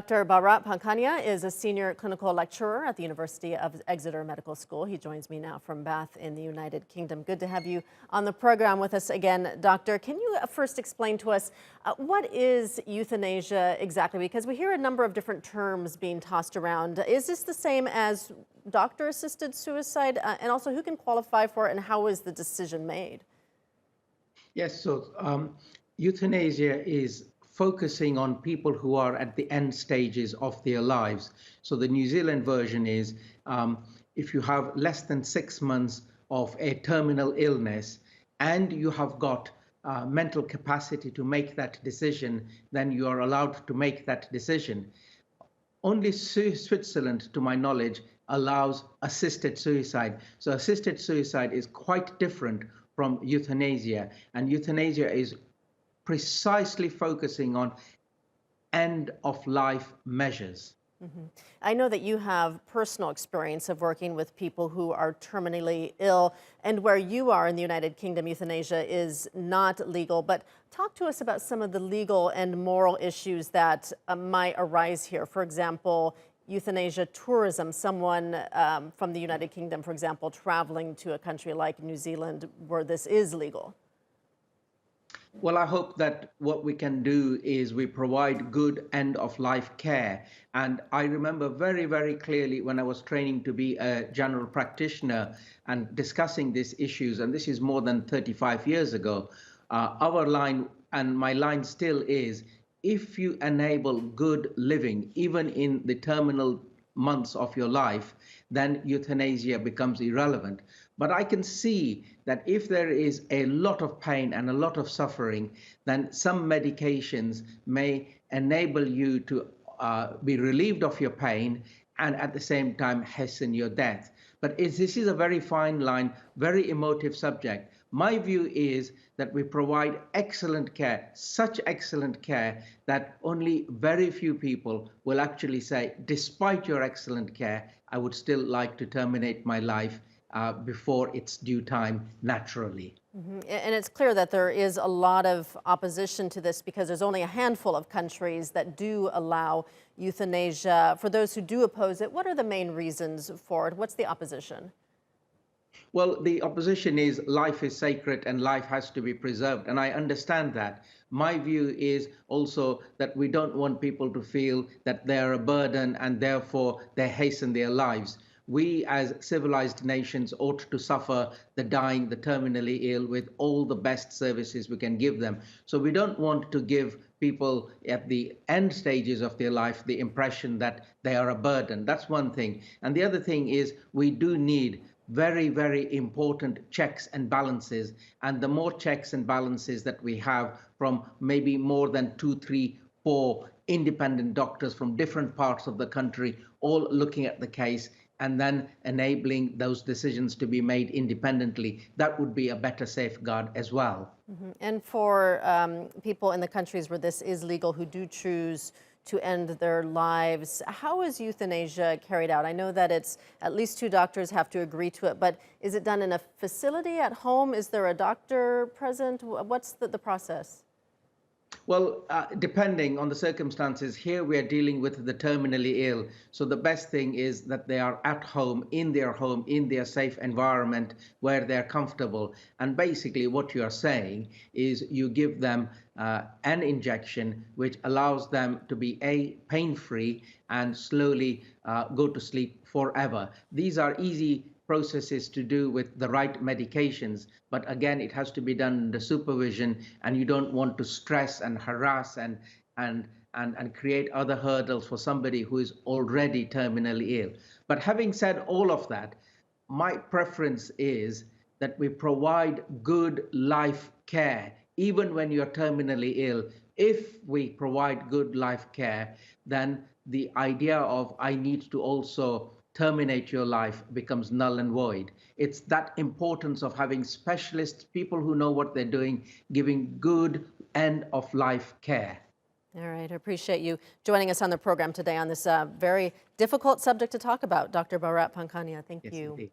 Dr. Bharat Pankhania is a senior clinical lecturer at the University of Exeter Medical School. He joins me now from Bath in the United Kingdom. Good to have you on the program with us again, Doctor. Can you first explain to us what is euthanasia exactly? Because we hear a number of different terms being tossed around. Is this the same as doctor-assisted suicide? And also, who can qualify for it, and how is the decision made? Yes, so euthanasia is focusing on people who are at the end stages of their lives. So the New Zealand version is if you have less than 6 months of a terminal illness and you have got mental capacity to make that decision, then you are allowed to make that decision. Only Switzerland, to my knowledge, allows assisted suicide. So assisted suicide is quite different from euthanasia, and euthanasia is precisely focusing on end-of-life measures. I know that you have personal experience of working with people who are terminally ill, and where you are in the United Kingdom, euthanasia is not legal. But talk to us about some of the legal and moral issues that might arise here. For example, euthanasia tourism, someone from the United Kingdom, for example, traveling to a country like New Zealand where this is legal. Well, I hope that what we can do is we provide good end-of-life care. And I remember very, very clearly when I was training to be a general practitioner and discussing these issues, and this is more than 35 years ago, our line, and my line still is, if you enable good living, even in the terminal months of your life, then euthanasia becomes irrelevant. But I can see that if there is a lot of pain and a lot of suffering, then some medications may enable you to be relieved of your pain and at the same time hasten your death. But this is a very fine line, very emotive subject. My view is that we provide excellent care, such excellent care that only very few people will actually say, despite your excellent care, I would still like to terminate my life before its due time naturally. And it's clear that there is a lot of opposition to this because there's only a handful of countries that do allow euthanasia. For those who do oppose it, what are the main reasons for it? What's the opposition? Well, the opposition is life is sacred and life has to be preserved, and I understand that. My view is also that we don't want people to feel that they're a burden and therefore they hasten their lives. We as civilized nations ought to suffer the dying, the terminally ill with all the best services we can give them. So we don't want to give people at the end stages of their life the impression that they are a burden. That's one thing. And the other thing is we do need very, very important checks and balances. And the more checks and balances that we have from maybe more than 2, 3, 4 independent doctors from different parts of the country, all looking at the case and then enabling those decisions to be made independently, that would be a better safeguard as well. And for people in the countries where this is legal who do choose to end their lives, how is euthanasia carried out? I know that it's at least 2 doctors have to agree to it, but is it done in a facility at home? Is there a doctor present? What's the process? Well, depending on the circumstances, here we are dealing with the terminally ill. So the best thing is that they are at home, in their safe environment where they're comfortable. And basically what you are saying is you give them an injection which allows them to be pain-free and slowly go to sleep forever. These are easy processes to do with the right medications, but again it has to be done under supervision, and you don't want to stress and harass and create other hurdles for somebody who is already terminally ill. But having said all of that, my preference is that we provide good life care even when you're terminally ill. If we provide good life care, then the idea of I need to also terminate your life becomes null and void. It's that importance of having specialists, people who know what they're doing, giving good end-of-life care. All right, I appreciate you joining us on the program today on this very difficult subject to talk about. Dr. Bharat Pankhania, thank you. Indeed.